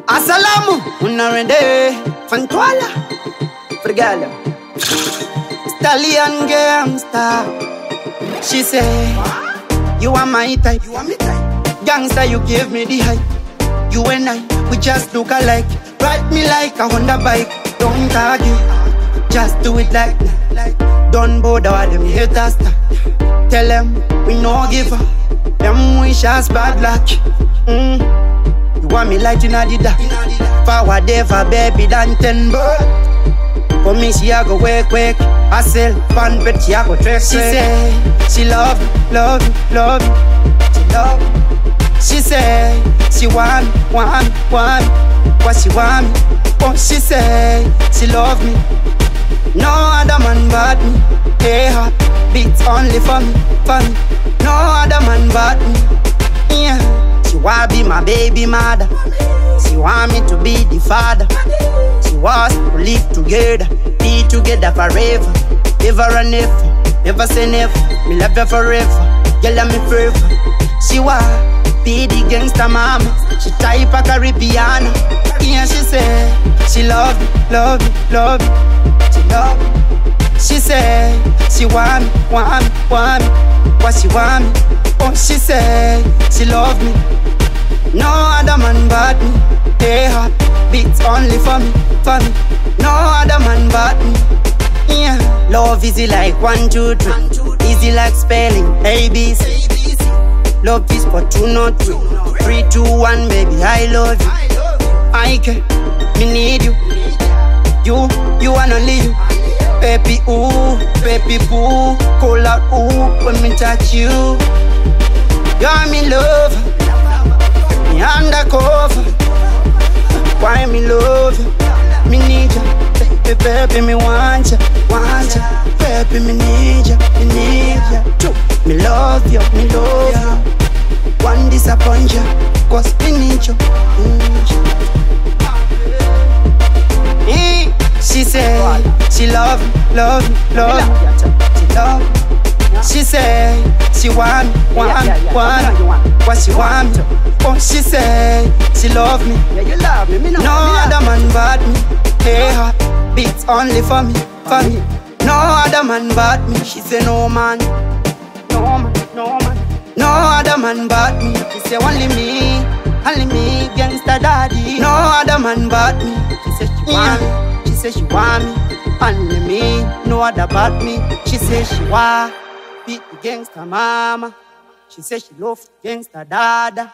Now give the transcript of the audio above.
Assalamu, unarende Fantwala, Frigala, Stallion gangster. She say, you are my type. Gangster, you give me the hype. You and I, we just look alike. Ride me like a Honda bike. Don't argue, just do it like that. Don't bother them haters. Tell them we no give up. Them wish us bad luck. You want me like in Adidas? Forward ever, baby, than 10 bird. For me, she a go wake. I sell fun, but she a go trek. She say, she love me. She love me. She say, she want me. What she want me? Oh, she say, she love me. No other man but me. Hey, hot beats only for me. No other man but me. Yeah. She wanna be my baby mother. She want me to be the father. She wants to live together, be together forever, ever and ever. Never say never, me love her forever. Girl, I'm me forever. She want be the gangster mama. She type a Caribbean. Yeah, she say she love me. She love me. She say she want me. What she want me? Oh, she say she love me. No other man but me. Hey, hot beats only for me. No other man but me. Yeah, love easy like 1, 2, 3. Easy like spelling ABC. Love is for 2, not 3. 3, 2, 1, baby, I love you. I care, me need you. You and only you. Baby, ooh, baby, boo. Call out, ooh, when me touch you. You're me lover, me undercover. Why me love you? Me need you. Baby, me want you. Baby, me need you. Two, me love you. One disappoint you, cause me need you. She say, she love me. She love me. She say, she want me. What she want me? Oh, she say, she love me. No other man but me. Hey, hot beats only for me. No other man but me. She say, no man. No other man but me. She say, only me, gangsta daddy. No other man but me. She say, she want me. She say, she want me. Only me, no other but me. She say, she want be the gangsta mama. She say, she love gangsta dada.